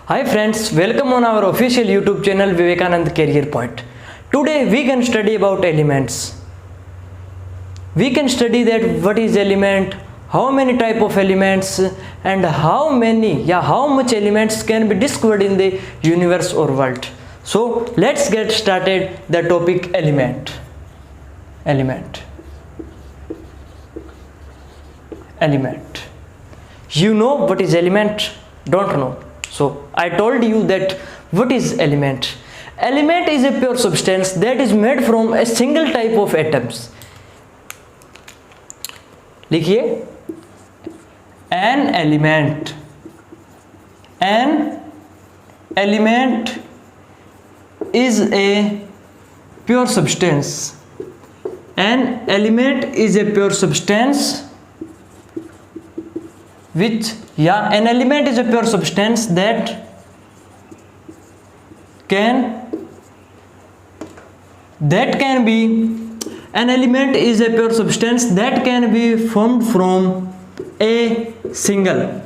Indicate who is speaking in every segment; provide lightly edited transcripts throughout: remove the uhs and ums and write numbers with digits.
Speaker 1: Hi friends, welcome on our official YouTube channel Vivekanand Career Point. Today we can study about elements. We can study that what is element, how many type of elements and how much elements can be discovered in the universe or world. So let's get started the topic element. You know what is element? Don't know. So I told you that what is element? Element is a pure substance that is made from a single type of atoms. लिखिए, an element is a pure substance. An element is a pure substance an element is a pure substance that can be formed from a single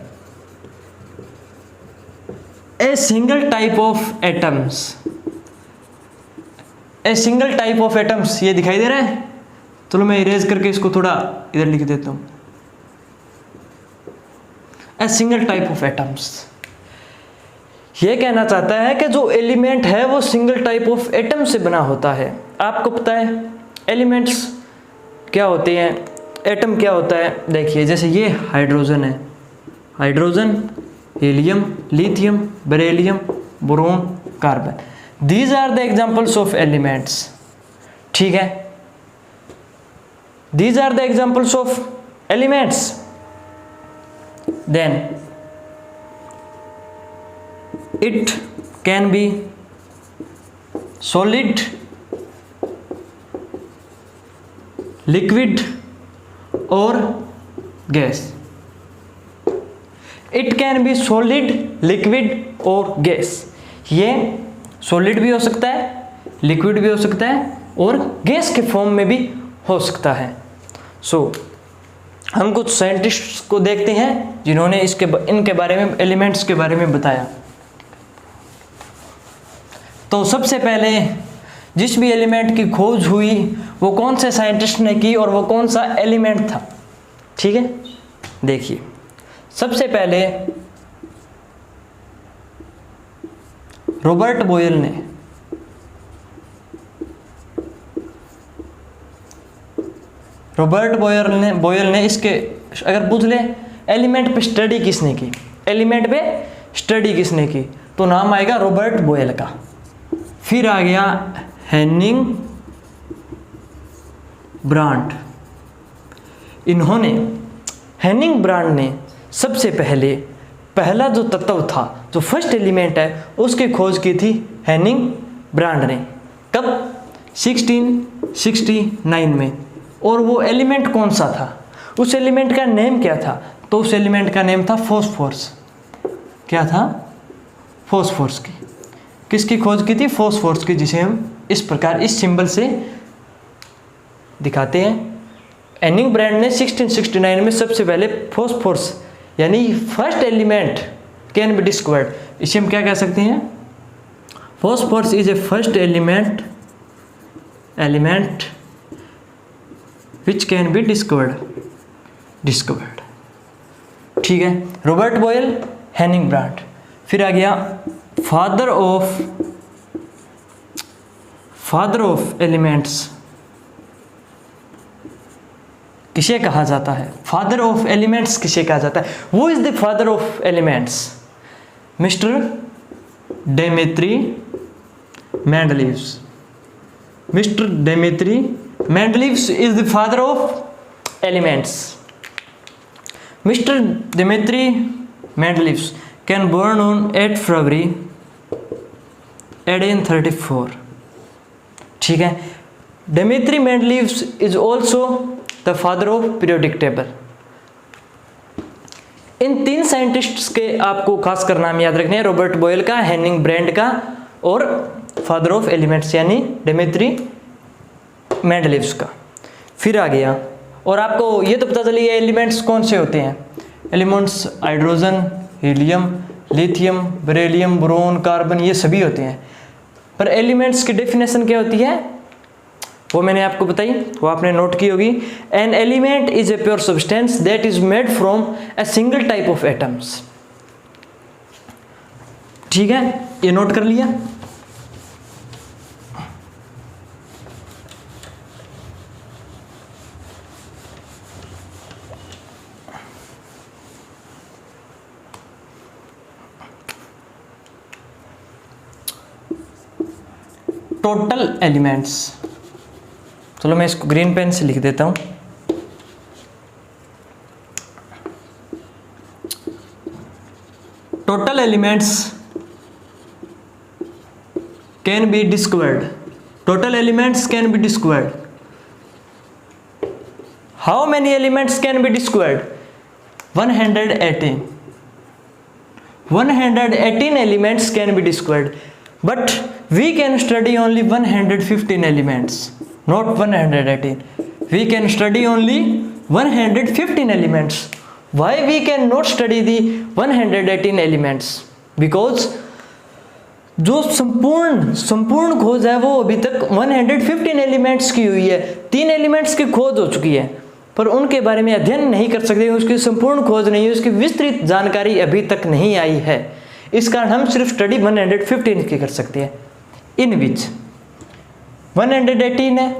Speaker 1: type of atoms. ये दिखाई दे रहा है? चलो मैं erase करके इसको थोड़ा इधर लिख देता हूं. A single type of atoms. ये कहना चाहता है कि जो एलिमेंट है वो सिंगल टाइप ऑफ एटम से बना होता है. आपको पता है एलिमेंट्स क्या होते हैं, एटम क्या होता है? देखिए, जैसे ये हाइड्रोजन है, hydrogen, helium, lithium, beryllium, boron, carbon. These are the examples of elements. ठीक है, these are the examples of elements. Then it can be solid, liquid or gas. It can be solid, liquid or gas. ये solid भी हो सकता है, liquid भी हो सकता है और गैस के फॉर्म में भी हो सकता है. हम कुछ साइंटिस्ट्स को देखते हैं जिन्होंने इनके बारे में, एलिमेंट्स के बारे में बताया. तो सबसे पहले जिस भी एलिमेंट की खोज हुई वो कौन से साइंटिस्ट ने की और वो कौन सा एलिमेंट था. ठीक है, देखिए, सबसे पहले रॉबर्ट बॉयल ने इसके, अगर पूछ ले एलिमेंट पे स्टडी किसने की, तो नाम आएगा रॉबर्ट बॉयल का. फिर आ गया हेनिंग ब्रांड. हेनिंग ब्रांड ने सबसे पहला जो तत्व था, जो फर्स्ट एलिमेंट है, उसकी खोज की थी हेनिंग ब्रांड ने. कब? 1669 में. और वो एलिमेंट कौन सा था, उस एलिमेंट का नेम क्या था? तो उस एलिमेंट का नेम था फॉस्फोरस. क्या था? फॉस्फोरस की. किसकी खोज की थी? फॉस्फोरस की, जिसे हम इस प्रकार इस सिंबल से दिखाते हैं. हेनिंग ब्रांड ने 1669 में सबसे पहले फॉस्फोरस यानी first element can be discovered. इसे हम क्या कह सकते हैं? Phosphorus is a first element which can be discovered. ठीक है, रॉबर्ट बॉयल, हेनिंग ब्रांड. फिर आ गया फादर ऑफ एलिमेंट्स. किसे कहा जाता है? फादर ऑफ एलिमेंट्स किसे कहा जाता है? वो is the father of elements? Mister Dmitri Mendeleev's. Mendeleev is the father of elements. Mr. Dmitry Mendeleev can born on 8 February 1834. ठीक है, Dmitry Mendeleev is also the father of periodic table. इन तीन scientists के आपको खासकर नाम याद रखने हैं, रॉबर्ट बॉयल का, हेनिंग ब्रांड का और फादर ऑफ एलिमेंट्स यानी डेमेट्री मेंडलीव्स का. फिर आ गया, और आपको ये तो पता चली है एलिमेंट्स कौन से होते हैं. Elements hydrogen, helium, lithium, beryllium, boron, carbon, ये सभी होते हैं। पर एलिमेंट्स की डेफिनेशन क्या होती है वो मैंने आपको बताई, वो आपने नोट की होगी। An element is a pure substance that is made from a single type of atoms. ठीक है, ये नोट कर लिया। टोटल एलिमेंट्स, चलो मैं इसको ग्रीन पेन से लिख देता हूं। Total elements can be discovered. Total elements can be discovered. How many elements can be discovered? 118. 118 elements can be discovered, but we can study only 115 elements, not 118. We can study only 115 elements. Why we cannot study the 118 elements? Because जो संपूर्ण खोज है वो अभी तक 115 elements की हुई है। 3 एलिमेंट्स की खोज हो चुकी है, पर उनके बारे में अध्ययन नहीं कर सकते, उसकी संपूर्ण खोज नहीं है, उसकी विस्तृत जानकारी अभी तक नहीं आई है। इस कारण हम सिर्फ स्टडी 115 की कर सकते हैं, इन विच 118 है।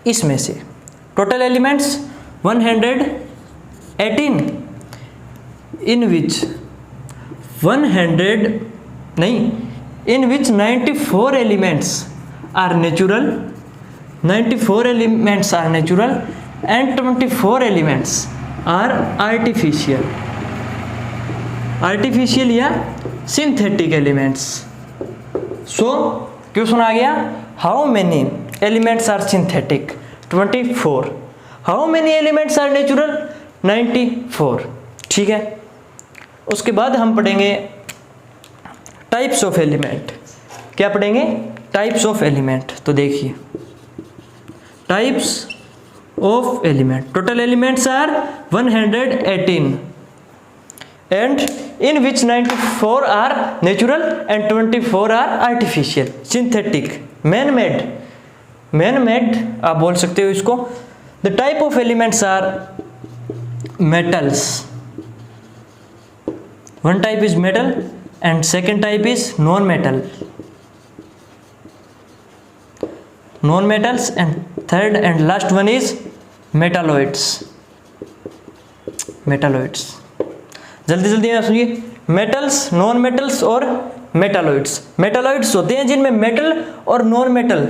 Speaker 1: इसमें से total elements 118, in which 94 elements are natural, 94 elements are natural and 24 elements are artificial या synthetic elements. So क्वेश्चन आ गया, how many elements are synthetic? 24. How many elements are natural? 94. ठीक है, उसके बाद हम पढ़ेंगे टाइप्स ऑफ एलिमेंट। क्या पढ़ेंगे? Types of element. तो देखिए, types of element. Total elements are 118 and in which 94 are natural and 24 are artificial, synthetic, man made आप बोल सकते हो इसको। The type of elements are metals. One type is metal and second type is non-metals and third and last one is metalloids। जल्दी आप सुनिए, metals, non metals और metalloids. Metalloids होते हैं जिनमें मेटल और नॉन मेटल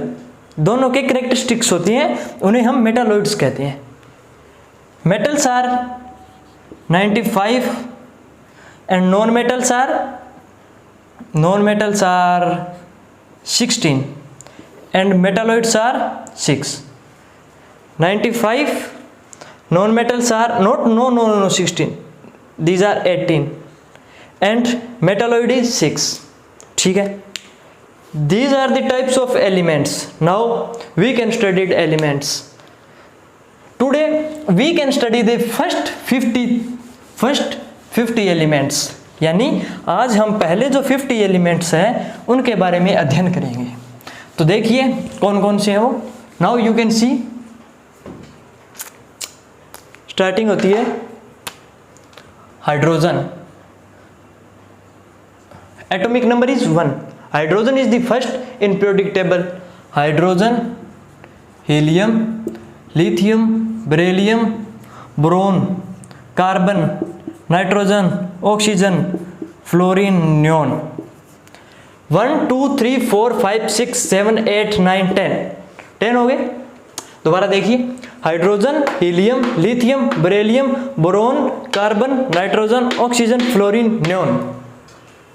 Speaker 1: दोनों के कैरेक्टरिस्टिक्स होती हैं, उन्हें हम मेटालॉइड्स कहते हैं। Metals are 95 and non-metals are 16 and metalloids are 6. 95 non-metals are no 16, these are 18 and metalloid is 6. ठीक है, these are the types of elements. Now we can study the elements. Today we can study the first 50 elements, यानी आज हम पहले जो 50 elements हैं उनके बारे में अध्ययन करेंगे। तो देखिए कौन कौन से हैं वो। Now you can see, starting होती है hydrogen. Atomic number is 1। Hydrogen is the first in periodic table. Hydrogen, helium, lithium, beryllium, boron, carbon, nitrogen, oxygen, fluorine, neon. 1 2 3 4 5 6 7 8 9 10 हो गए। दोबारा देखिए, hydrogen, helium, lithium, beryllium, boron, carbon, nitrogen, oxygen, fluorine, neon.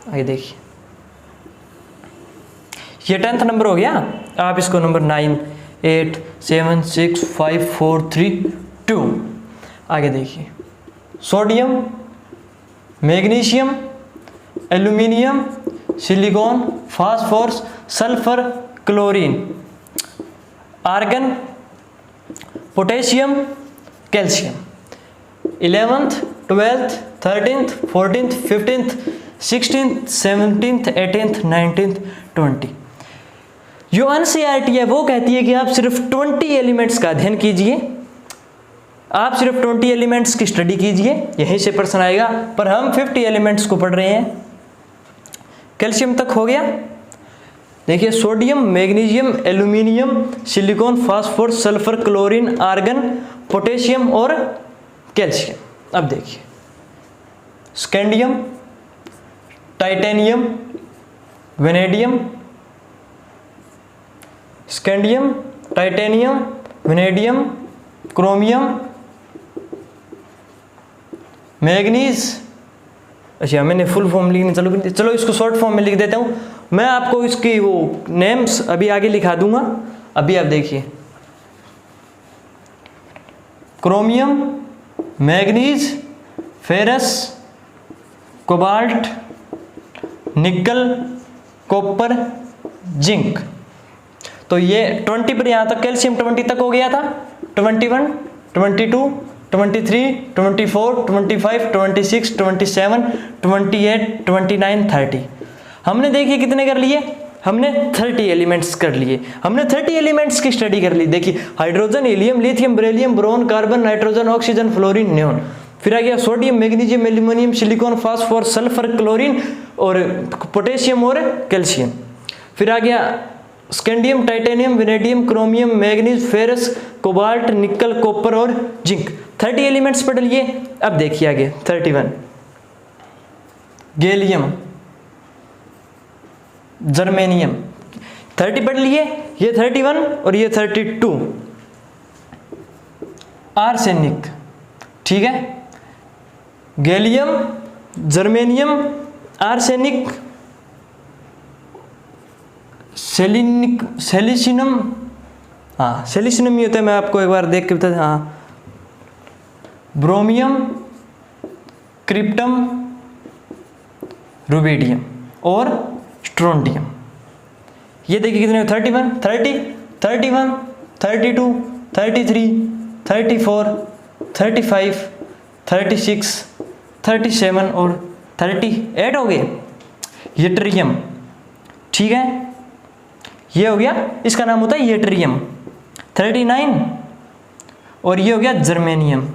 Speaker 1: आगे देखिए, ये 10th number हो गया। आप इसको नंबर 9 8 7 6 5 4 3 2। आगे देखिए, sodium, magnesium, aluminium, silicon, phosphorus, sulphur, chlorine, argon, potassium, calcium. 11th 12th 13th 14th 15th 16th, 17th, 18th, 19th, 20। जो NCERT है वो कहती है कि आप सिर्फ 20 एलिमेंट्स का अध्ययन कीजिए, आप सिर्फ 20 एलिमेंट्स की स्टडी कीजिए, यहीं से प्रश्न आएगा। पर हम 50 एलिमेंट्स को पढ़ रहे हैं। कैल्शियम तक हो गया। देखिए sodium, magnesium, aluminium, silicon, phosphorus, sulphur, chlorine, argon, potassium और कैल्शियम। अब देखिए scandium, titanium, vanadium, scandium, titanium, vanadium, chromium, manganese. अच्छा मैंने फुल फॉर्म लिखने चालू कर दिया, चलो इसको शॉर्ट फॉर्म में लिख देता हूँ। मैं आपको इसकी वो नेम्स अभी आगे लिखा दूंगा। अभी आप देखिए क्रोमियम, मैग्नीज, फेरस, कोबाल्ट, निकल, कॉपर, जिंक। तो ये 20 पर यहाँ तक कैल्शियम 20 तक हो गया था। 21, 22, 23, 24, 25, 26, 27, 28, 29, 30। हमने देखिए कितने कर लिए, हमने 30 एलिमेंट्स कर लिए। हमने 30 एलिमेंट्स की स्टडी कर ली। देखिए hydrogen, helium, lithium, beryllium, boron, carbon, nitrogen, oxygen, fluorine, neon. फिर आ गया sodium, magnesium, aluminium, silicon, phosphorus, sulphur, chlorine और पोटेशियम और कैल्शियम। फिर आ गया scandium, titanium, vanadium, chromium, manganese, ferrous, cobalt, निकल, कॉपर और जिंक। 30 एलिमेंट्स पढ़ लिए। अब देखिए आगे 31 गैलियम, जर्मेनियम। 30 पढ़ लिए, ये 31 और ये 32 आर्सेनिक। ठीक है, गैलियम, जर्मेनियम, आर्सेनिक, सेलिसिनम। हाँ सेलिसिनम ही होता है, मैं आपको एक बार देख के बता दें। हाँ ब्रोमियम, क्रिप्टम, रुबिडियम और स्ट्रोंडियम। ये देखिए कितने 31, 30, 31, 32, 33, 34, 35, 36, 37 और 38 हो गए। यट्रियम। ठीक है, ये हो गया, इसका नाम होता है यट्रियम। 39 और ये हो गया जर्मेनियम,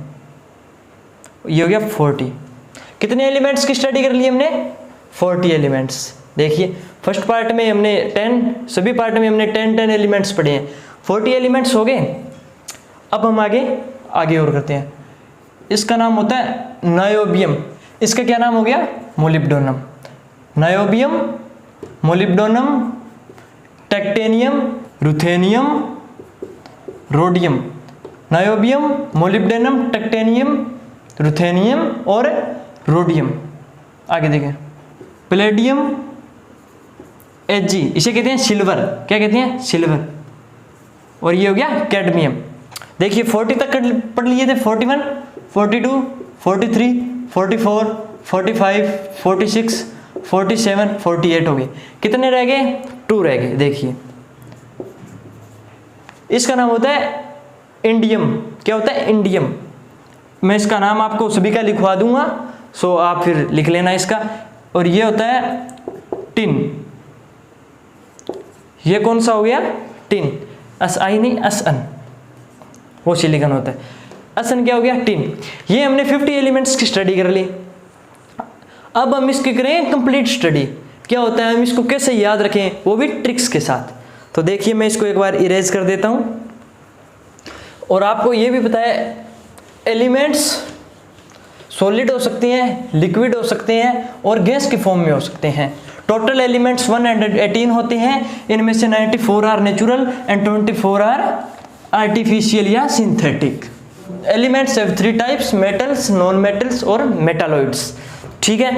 Speaker 1: ये हो गया 40। कितने एलिमेंट्स की स्टडी कर ली हमने? 40 एलिमेंट्स। देखिए फर्स्ट पार्ट में हमने 10, सभी पार्ट में हमने 10 एलिमेंट्स पढ़े हैं। 40 एलिमेंट्स हो गए। अब हम आगे और करते हैं। इसका नाम होता है नायोबियम। इसका क्या नाम हो गया? Molybdenum. Niobium, molybdenum, technetium, ruthenium, rhodium. Niobium, molybdenum, technetium, ruthenium और रोडियम। आगे देखें प्लेडियम, Ag, इसे कहते हैं सिल्वर। क्या कहते हैं? सिल्वर। और ये हो गया कैडमियम। देखिए 40 तक पढ़ लिए थे। 41, 42, 43, 44, 45, 46, 47, 48 हो गए। कितने रह गए? 2 रह गए। देखिए इसका नाम होता है इंडियम। क्या होता है? इंडियम। मैं इसका नाम आपको सभी का लिखवा दूंगा, सो आप फिर लिख लेना इसका। और ये होता है टिन। ये कौन सा हो गया? टिन। SI नहीं, SN, वो सिलिकॉन होता है। SN क्या हो गया? टिन। ये हमने 50 एलिमेंट्स की स्टडी कर ली। अब हम इसकी करें कंप्लीट स्टडी। क्या होता है, हम इसको कैसे याद रखें, वो भी ट्रिक्स के साथ। तो देखिए मैं इसको एक बार इरेज कर देता हूं। और आपको ये भी पता है एलिमेंट्स सॉलिड हो सकते हैं, लिक्विड हो सकते हैं और गैस के फॉर्म में हो सकते हैं। टोटल एलिमेंट्स 118 होते हैं। इनमें से 94 are natural and 24 are artificial या synthetic. Elements have 3 types, metals, non metals और मेटालॉइड्स। ठीक है,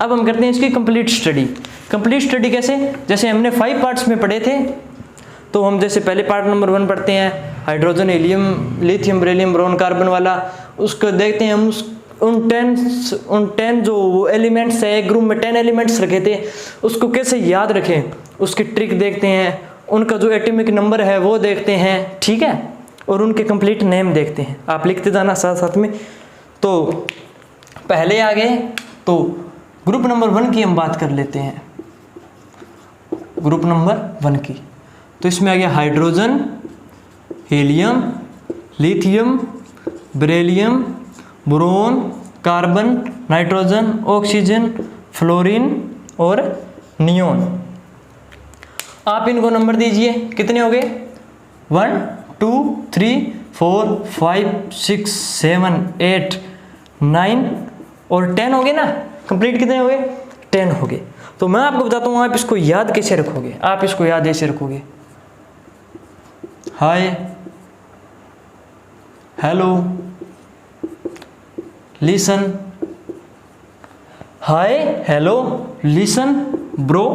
Speaker 1: अब हम करते हैं इसकी कंप्लीट स्टडी। कंप्लीट स्टडी कैसे? जैसे हमने 5 पार्ट्स में पढ़े थे, तो हम जैसे पहले पार्ट नंबर 1 पढ़ते हैं hydrogen, helium, lithium, beryllium, boron, carbon वाला। उसको देखते हैं हम उन 10 जो एलिमेंट्स है, एक ग्रुप में 10 एलिमेंट्स रखे थे, उसको कैसे याद रखें, उसकी ट्रिक देखते हैं। उनका जो एटॉमिक नंबर है वो देखते हैं। ठीक है, और उनके कंप्लीट नेम देखते हैं। आप लिखते जाना साथ साथ में। तो पहले आ गए तो ग्रुप नंबर 1 की हम बात कर लेते हैं, ग्रुप नंबर 1 की। तो इसमें आ गया hydrogen, helium, lithium, beryllium, boron, carbon, nitrogen, oxygen, fluorine और नियोन। आप इनको नंबर दीजिए, कितने हो गए? 1 2 3 4 5 6 7 8 9 और 10 हो गए ना। कंप्लीट कितने हो गए? 10 हो गए। तो मैं आपको बताता हूँ आप इसको याद कैसे रखोगे। आप इसको याद ऐसे रखोगे, hi, hello, listen, hi hello listen bro,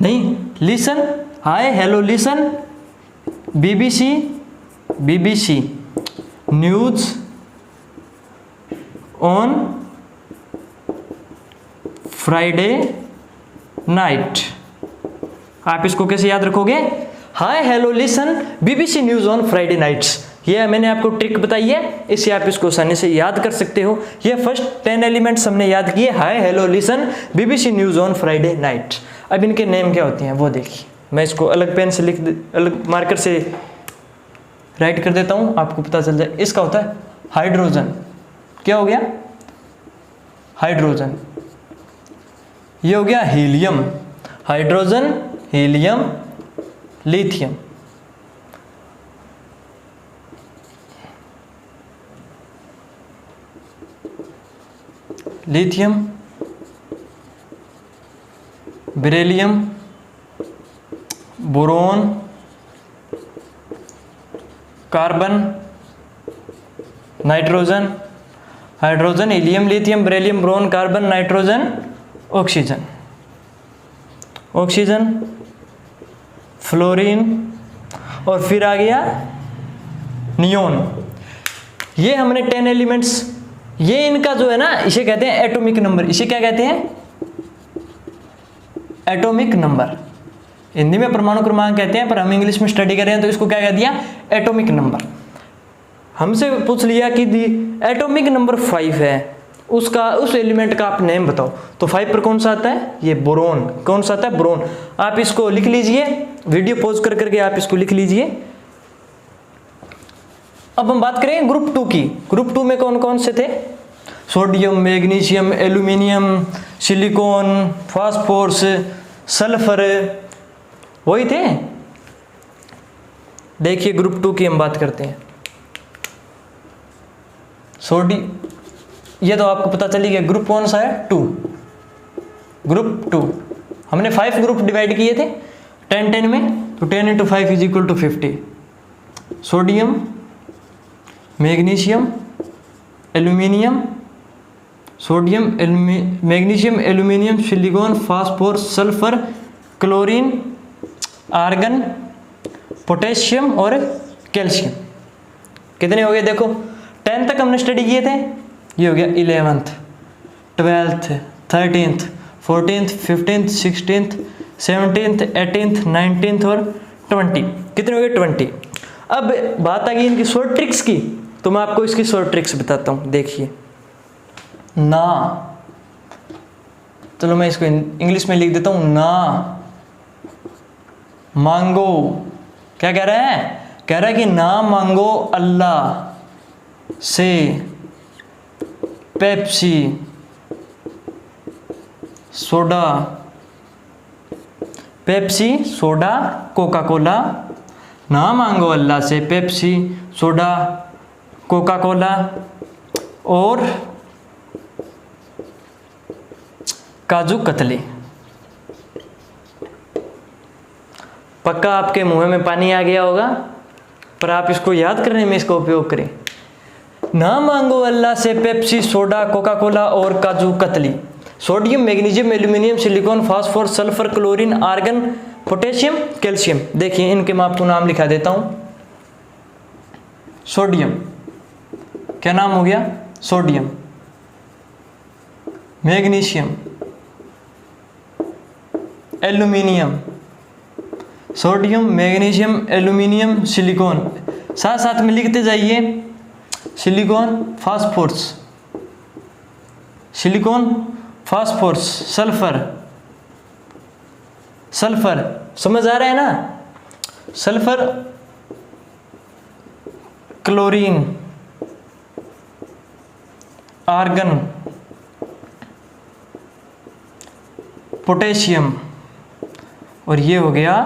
Speaker 1: नहीं, listen, hi hello listen, BBC, BBC news on Friday night. आप इसको कैसे याद रखोगे? Hi hello listen BBC news on Friday nights. ये मैंने आपको ट्रिक बताई है, इससे आप इसको आसानी से याद कर सकते हो। ये फर्स्ट 10 एलिमेंट्स हमने याद किए, हाय hello listen BBC news on Friday night. अब इनके नेम क्या होते हैं वो देखिए। मैं इसको अलग पेन से अलग मार्कर से राइट कर देता हूँ, आपको पता चल जाए। इसका होता है हाइड्रोजन, क्या हो गया? हाइड्रोजन। ये हो गया helium, hydrogen, helium, lithium. Lithium, beryllium, boron, carbon, nitrogen, hydrogen, helium, lithium, beryllium, boron, carbon, nitrogen, oxygen, oxygen, fluorine और फिर आ गया नियोन। ये हमने 10 एलिमेंट्स, ये इनका जो है ना, इसे कहते हैं एटॉमिक नंबर। इसे क्या कहते हैं? Atomic number. हिंदी में परमाणु क्रमांक कहते हैं, पर हम इंग्लिश में स्टडी कर रहे हैं तो इसको क्या कह दिया? Atomic number. हमसे पूछ लिया कि एटॉमिक नंबर 5 है, उसका उस एलिमेंट का आप नेम बताओ, तो 5 पर कौन सा आता है? ये बोरोन। कौन सा आता है? बोरोन। आप इसको लिख लीजिए, वीडियो पॉज कर करके आप इसको लिख लीजिए। अब हम बात करें ग्रुप 2 की। ग्रुप 2 में कौन कौन से थे? Sodium, magnesium, aluminium, silicon, phosphorus, sulphur, वही थे। देखिए ग्रुप 2 की हम बात करते हैं। ये तो आपको पता चली गया ग्रुप कौन सा है? 2। ग्रुप 2 हमने 5 ग्रुप डिवाइड किए थे 10-10 में, तो 10 × 5 = 50। Sodium, magnesium, aluminium, sodium, magnesium, aluminium, silicon, phosphorus, sulphur, chlorine, argon, potassium और कैल्शियम। कितने हो गए? देखो 10 तक हमने स्टडी किए थे। ये हो गया 11th, 12th, 13th, 14th, 15th, 16th, 17th, 18th, 19th और 20। कितने हो गए? 20। अब बात आ गई इनकी शॉर्ट ट्रिक्स की, तो मैं आपको इसकी शॉर्ट ट्रिक्स बताता हूँ। देखिए ना, चलो मैं इसको इंग्लिश में लिख देता हूँ। ना मांगो, क्या कह रहा है? कह रहा है कि ना मांगो अल्लाह से Pepsi, soda, Pepsi, soda, Coca Cola. ना मांगो अल्लाह से पेप्सी, सोडा, कोका कोला और काजू कतली। पक्का आपके मुंह में पानी आ गया होगा, पर आप इसको याद करने में इसका उपयोग करें। ना मांगो अल्लाह से पेप्सी, सोडा, कोका कोला और kaju katli. Sodium, magnesium, aluminium, silicon, phosphorus, sulphur, chlorine, argon, potassium, calcium. देखिए इनके मैं आपको नाम लिखा देता हूं। सोडियम, क्या नाम हो गया? Sodium. Magnesium, aluminium, sodium, magnesium, aluminium, silicon. साथ साथ में लिखते जाइए। Silicon, phosphorus, silicon, phosphorus, sulphur, sulphur समझ आ रहा है ना, सल्फर, क्लोरीन, आर्गन, पोटेशियम, और ये हो गया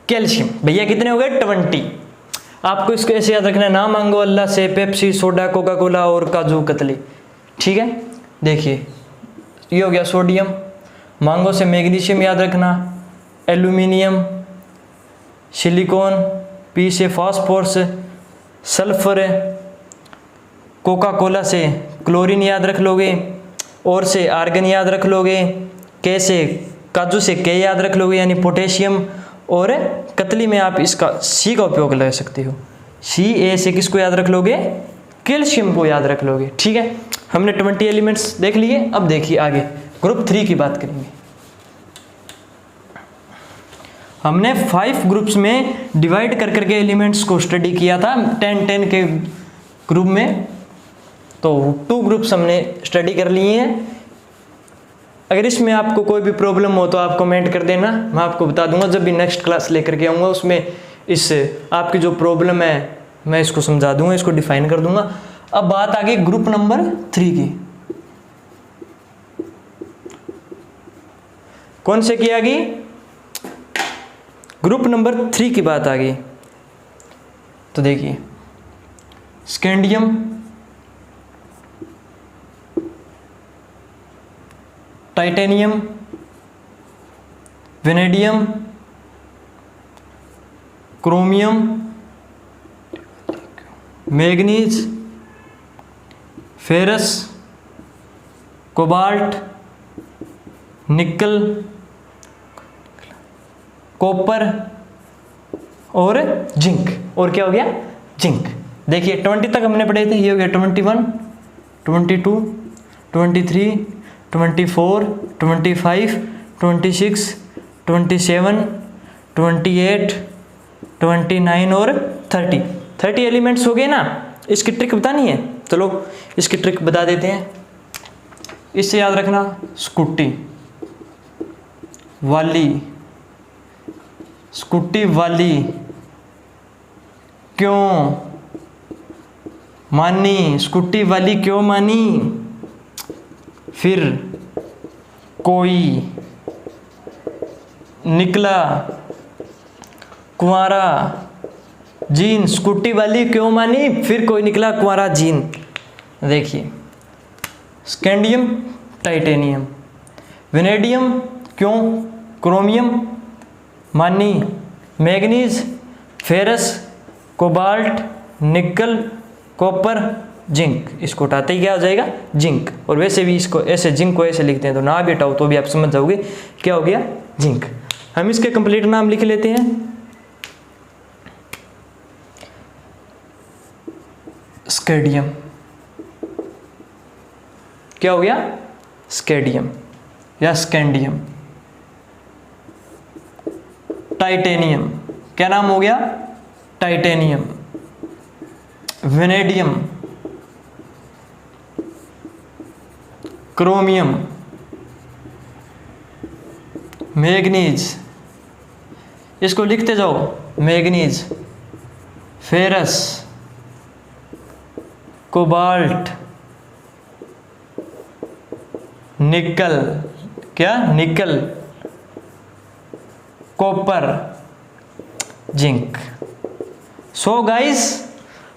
Speaker 1: कैल्शियम। भैया कितने हो गए? 20। आपको इसको ऐसे याद रखना है, ना मांगो अल्लाह से, पेप्सी, सोडा, कोका कोला और काजू कतली। ठीक है, देखिए ये हो गया सोडियम, मांगो से मैग्नीशियम याद रखना, एल्यूमिनियम, सिलिकॉन, पी से फास्फोरस, सल्फर, कोका कोला से क्लोरीन याद रख लोगे, और से आर्गन याद रख लोगे, के से काजू से के याद रख लोगे यानी पोटेशियम, और कतली में आप इसका सी का उपयोग ले सकते हो, सी। ए से किसको याद रख लोगे? कैल्शियम को याद रख लोगे। ठीक है, हमने 20 एलिमेंट्स देख लिए। अब देखिए आगे ग्रुप 3 की बात करेंगे। हमने 5 ग्रुप्स में डिवाइड कर करके एलिमेंट्स को स्टडी किया था 10-10 के ग्रुप में, तो 2 ग्रुप्स हमने स्टडी कर लिए हैं। अगर इसमें आपको कोई भी प्रॉब्लम हो तो आप कमेंट कर देना, मैं आपको बता दूंगा जब भी नेक्स्ट क्लास लेकर के आऊँगा, उसमें इस आपकी जो प्रॉब्लम है मैं इसको समझा दूंगा, इसको डिफाइन कर दूंगा। अब बात आ गई ग्रुप नंबर 3 की। कौन से की आ गई? ग्रुप नंबर 3 की बात आ गई। तो देखिए scandium, titanium, vanadium, chromium, manganese, ferrous, cobalt, निकल, कॉपर और जिंक। और क्या हो गया? जिंक। देखिए 20 तक हमने पढ़े थे, ये हो गया 21, 22, 23, 24, 25, 26, 27, 28, 29 और 30 एलिमेंट्स हो गए ना। इसकी ट्रिक बतानी है, चलो इसकी ट्रिक बता देते हैं। इससे याद रखना, स्कूटी वाली, स्कूटी वाली क्यों मानी, स्कूटी वाली क्यों मानी। फिर कोई निकला कुंवारा जीन, स्कूटी वाली क्यों मानी, फिर कोई निकला कुंवारा जीन। देखिए स्कैंडियम, टाइटेनियम, वेनेडियम क्यों, क्रोमियम मानी, मैग्नीज, फेरस, कोबाल्ट, निकल, कॉपर, जिंक। इसको हटाते ही क्या हो जाएगा? जिंक। और वैसे भी इसको ऐसे जिंक को ऐसे लिखते हैं, तो ना भी हटाओ तो भी आप समझ जाओगे क्या हो गया? जिंक। हम इसके कंप्लीट नाम लिख लेते हैं। स्कैंडियम, क्या हो गया? स्कैंडियम या स्कैंडियम। टाइटेनियम, क्या नाम हो गया? टाइटेनियम। वेनेडियम, क्रोमियम, मैग्नीज, इसको लिखते जाओ, मैग्नीज, फेरस, कोबाल्ट, निकल, क्या? निकल, कॉपर, जिंक। सो गाइस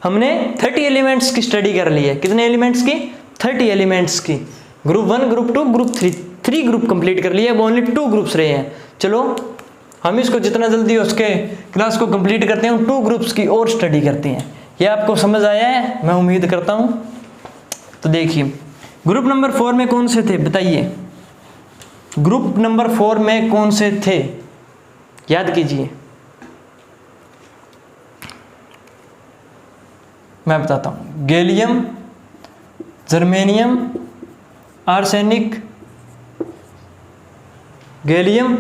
Speaker 1: हमने 30 एलिमेंट्स की स्टडी कर ली है। कितने एलिमेंट्स की? 30 एलिमेंट्स की। Group 1, group 2, group 3 group complete कर लिए। अब ओनली 2 ग्रुप्स रहे हैं। चलो हम इसको जितना जल्दी हो सके क्लास को कंप्लीट करते हैं, 2 ग्रुप्स की और स्टडी करते हैं। ये आपको समझ आया है, मैं उम्मीद करता हूँ। तो देखिए ग्रुप नंबर 4 में कौन से थे बताइए? ग्रुप नंबर 4 में कौन से थे याद कीजिए। मैं बताता हूँ। Gallium, germanium, arsenic, gallium,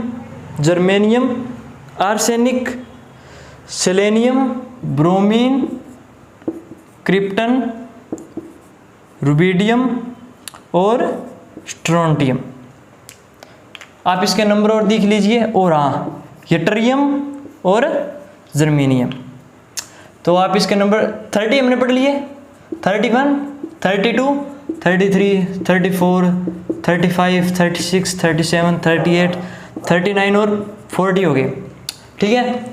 Speaker 1: germanium, arsenic, selenium, bromine, krypton, rubidium, और स्ट्रोंटियम। आप इसके नंबर और देख लीजिए। और हाँ, ये टरियम और जर्मेनियम। तो आप इसके नंबर 30 हमने पढ़ लिए, 31, 32, 33, 34, 35, 36, 37, 38, 39 और 40 हो गए। ठीक है।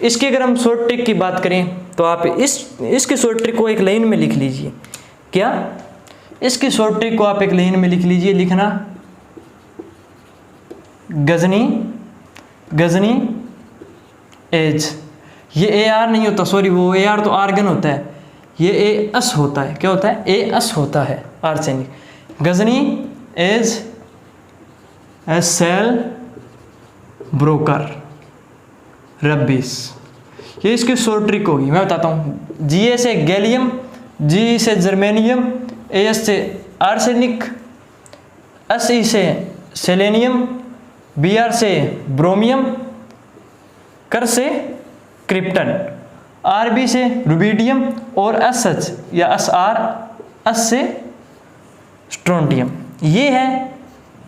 Speaker 1: इसकी अगर हम शॉर्ट ट्रिक की बात करें तो आप इसकी शॉर्ट ट्रिक को एक लाइन में लिख लीजिए। क्या? इसकी शॉर्ट ट्रिक को आप एक लाइन में लिख लीजिए। लिखना गजनी, गजनी एज। ये ए आर नहीं होता, सॉरी, वो ए आर तो आर्गन होता है, ये ए एस होता है। क्या होता है? ए एस होता है, arsenic. Ghajini as a sale broker rabbis. ये इसकी शॉर्ट ट्रिक होगी, मैं बताता हूँ। जी ए से गैलियम, जी से जर्मेनियम, ए एस से आर्सेनिक, एस ई से सेलेनियम, बी आर से ब्रोमियम, कर से क्रिप्टन, आर बी से रुबिडियम और एस एच या एस आर एस से स्ट्रोंटियम। ये है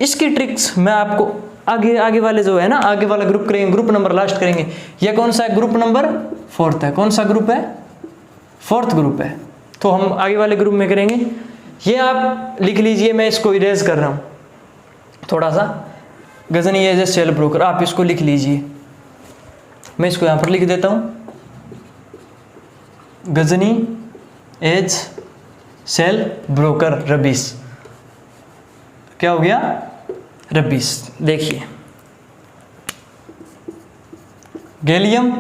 Speaker 1: इसकी ट्रिक्स। मैं आपको आगे वाले जो है ना, आगे वाला ग्रुप करेंगे, ग्रुप नंबर लास्ट करेंगे। ये कौन सा है? ग्रुप नंबर 4 है। कौन सा ग्रुप है? 4th ग्रुप है। तो हम आगे वाले ग्रुप में करेंगे। ये आप लिख लीजिए, मैं इसको इरेज कर रहा हूँ थोड़ा सा। Ghazni as a sale broker, आप इसको लिख लीजिए। मैं इसको यहाँ पर लिख देता हूँ, गजनी एज सेल ब्रोकर रबीस। क्या हो गया? रबीस। देखिए, gallium,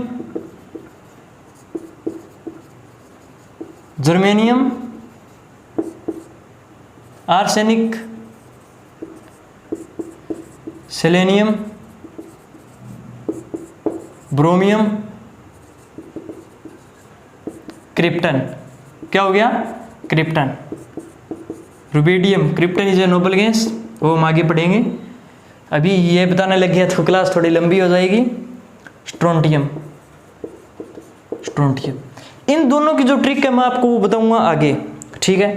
Speaker 1: germanium, arsenic, selenium, ब्रोमियम, krypton. क्या हो गया? Krypton. Rubidium, krypton is a noble gas, वो हम आगे पढ़ेंगे। अभी ये बताने लग गया तो क्लास थोड़ी लंबी हो जाएगी। Strontium, strontium. इन दोनों की जो ट्रिक है मैं आपको वो बताऊंगा आगे। ठीक है।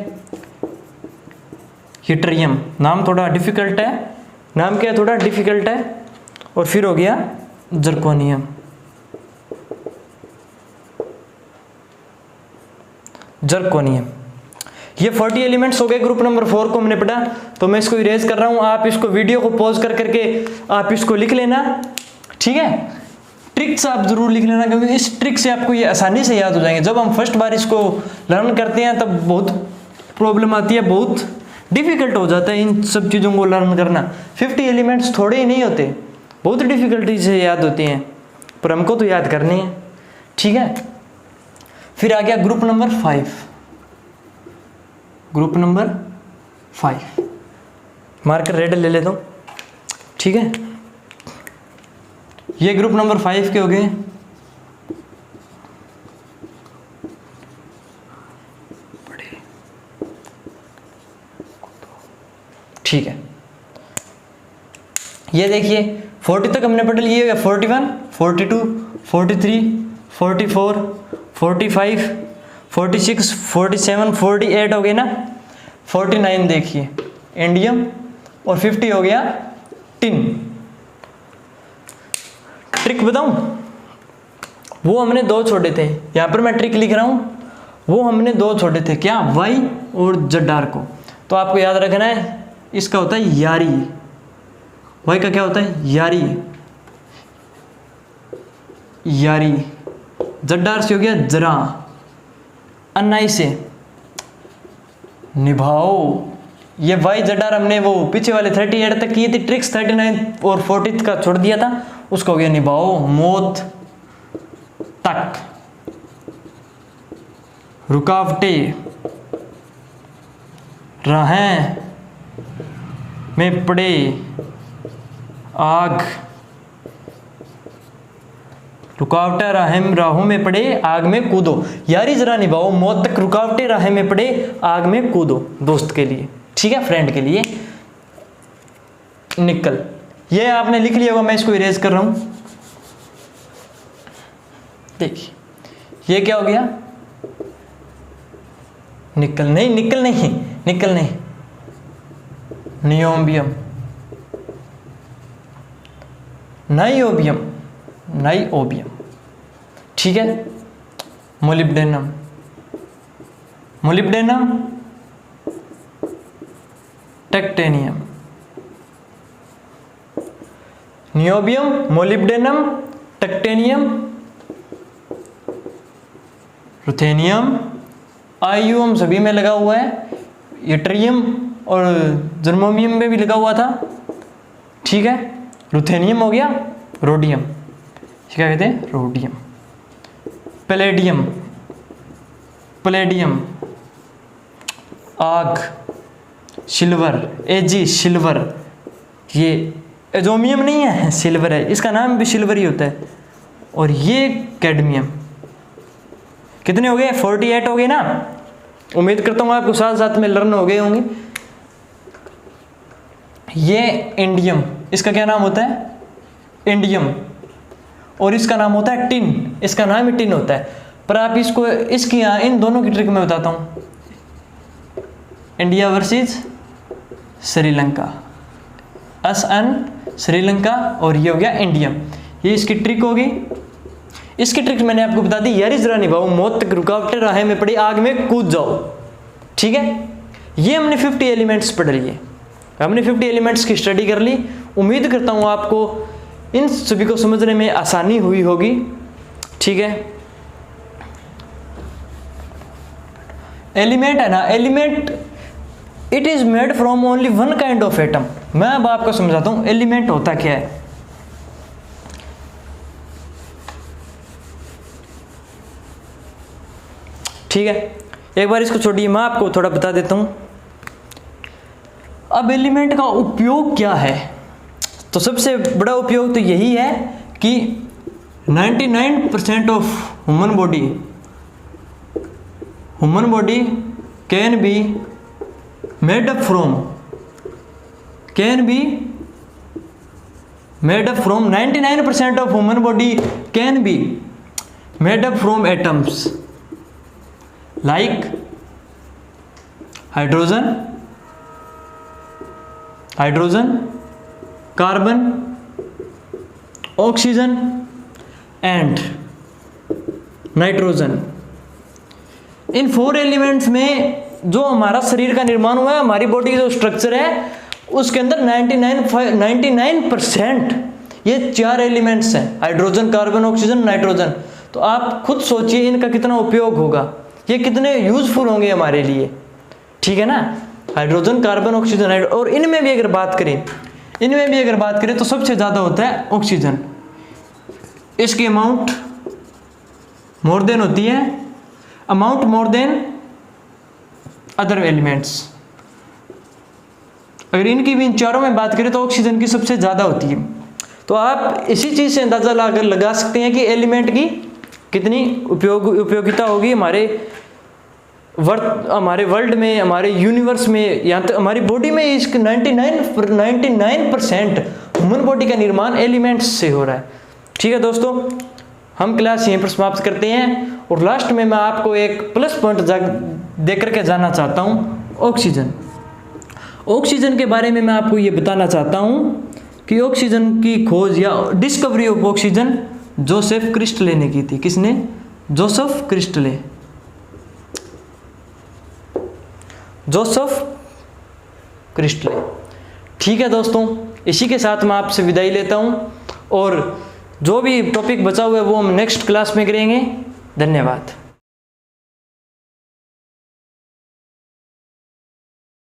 Speaker 1: हीट्रियम, नाम थोड़ा डिफिकल्ट है। नाम क्या है? थोड़ा डिफिकल्ट है। और फिर हो गया जर्कोनियम। जर्कोनियम। ये 40 एलिमेंट्स हो गए। ग्रुप नंबर 4 को हमने पढ़ा। तो मैं इसको इरेज कर रहा हूँ। आप इसको वीडियो को पॉज कर करके आप इसको लिख लेना। ठीक है। ट्रिक्स आप जरूर लिख लेना, क्योंकि इस ट्रिक से आपको ये आसानी से याद हो जाएंगे। जब हम फर्स्ट बार इसको लर्न करते हैं तब बहुत प्रॉब्लम आती है, बहुत डिफिकल्ट हो जाता है इन सब चीज़ों को लर्न करना। 50 एलिमेंट्स थोड़े ही नहीं होते, बहुत डिफिकल्टी से याद होते हैं, पर हमको तो याद करने हैं। ठीक है। फिर आ गया group number 5। Group number 5, marker red ले लेता हूँ। ठीक है। ये ग्रुप नंबर 5 के हो गए। ठीक है। ये देखिए 40 तक हमने पढ़ लिए। 41, 42, 43, 44, 45, 46, 47, 48 हो गए ना। 49 देखिए इंडियम, और 50 हो गया टिन। ट्रिक बताऊं? वो हमने 2 छोड़े थे। यहाँ पर मैं ट्रिक लिख रहा हूँ। वो हमने 2 छोड़े थे। क्या? वाई और जडार को। तो आपको याद रखना है, इसका होता है यारी। वाई का क्या होता है? यारी। यारी। जड्डार से हो गया जरा। अन्नाई से निभाओ। ये वाई जड्डार हमने वो पीछे वाले 38 तक किए थे ट्रिक्स, 39 और 40 का छोड़ दिया था। उसका हो गया निभाओ। मौत तक। रुकावटें राहें में पड़े आग। रुकावटें राहों में पड़े आग में कूदो। यारी जरा निभाओ, मौत तक रुकावटें राहें में पड़े आग में कूदो। दोस्त के लिए, ठीक है, फ्रेंड के लिए। निकल, ये आपने लिख लिया होगा, मैं इसको इरेज कर रहा हूं। देखिए ये क्या हो गया? निकल नहीं, निकल नहीं, निकल नहीं, नियोबियम, नाइओबियम, नाइओबियम, ठीक है। Molybdenum, molybdenum, technetium, niobium, molybdenum, technetium, ruthenium, आईयूएम सभी में लगा हुआ है, यट्रियम और जर्मोनियम में भी लगा हुआ था, ठीक है। रुथेनियम हो गया, रोडियम, क्या कहते हैं, रोडियम, पैलेडियम, पैलेडियम, आग, सिल्वर, एजी सिल्वर, ये एजोमियम नहीं है, सिल्वर है, इसका नाम भी सिल्वर ही होता है। और ये कैडमियम, कितने हो गए, 48 हो गए ना। उम्मीद करता हूँ आपको साथ साथ में लर्न हो गए होंगे। ये इंडियम, इसका क्या नाम होता है, इंडियम, और इसका नाम होता है टिन, इसका नाम ही टिन होता है। पर आप इसको इसकी यहाँ इन दोनों की ट्रिक मैं बताता हूँ। India versus Sri Lanka, SN Sri Lanka, और ये हो गया इंडियम, ये इसकी ट्रिक होगी। इसकी ट्रिक मैंने आपको बता दी, यारी जरा निभाओ, मौत तक रुकावटें राहें में पड़ी, आग में कूद जाओ, ठीक है। ये हमने 50 एलिमेंट्स पढ़ लिए, हमने 50 एलिमेंट्स की स्टडी कर ली। उम्मीद करता हूँ आपको इन सभी को समझने में आसानी हुई होगी, ठीक है। एलिमेंट है ना, element it is made from only one kind of atom. मैं अब आपको समझाता हूँ एलिमेंट होता क्या है। ठीक है, एक बार इसको छोड़िए, मैं आपको थोड़ा बता देता हूँ। अब एलिमेंट का उपयोग क्या है, तो सबसे बड़ा उपयोग तो यही है कि 99% of human body can be made up from 99% of human body can be made up from atoms like hydrogen, carbon, oxygen and nitrogen। In 4 elements में जो हमारा शरीर का निर्माण हुआ है, हमारी बॉडी का जो स्ट्रक्चर है, उसके अंदर 99% ये 4 एलिमेंट्स हैं, हाइड्रोजन, कार्बन, ऑक्सीजन, नाइट्रोजन। तो आप खुद सोचिए इनका कितना उपयोग होगा, ये कितने यूजफुल होंगे हमारे लिए, ठीक है ना। हाइड्रोजन, कार्बन, ऑक्सीजन, और इनमें भी अगर बात करें तो सबसे ज़्यादा होता है ऑक्सीजन। इसकी अमाउंट मोर देन होती है, मोर देन अदर एलिमेंट्स। अगर इनकी भी इन चारों में बात करें तो ऑक्सीजन की सबसे ज़्यादा होती है। तो आप इसी चीज़ से अंदाज़ा लगा सकते हैं कि एलिमेंट की कितनी उपयोगिता होगी हमारे वर्ल्ड में, हमारे यूनिवर्स में, यहाँ तक हमारी बॉडी में। इसके 99% ह्यूमन बॉडी का निर्माण एलिमेंट्स से हो रहा है। ठीक है दोस्तों, हम क्लास यहीं पर समाप्त करते हैं। और लास्ट में मैं आपको एक प्लस पॉइंट दे करके जाना चाहता हूँ, ऑक्सीजन के बारे में मैं आपको ये बताना चाहता हूँ कि ऑक्सीजन की खोज या डिस्कवरी ऑफ ऑक्सीजन जोसेफ क्रिस्टले ने की थी। किसने? जोसेफ क्रिस्टले। ठीक है दोस्तों, इसी के साथ मैं आपसे विदाई लेता हूँ और जो भी टॉपिक बचा हुआ है वो हम नेक्स्ट क्लास में करेंगे। धन्यवाद।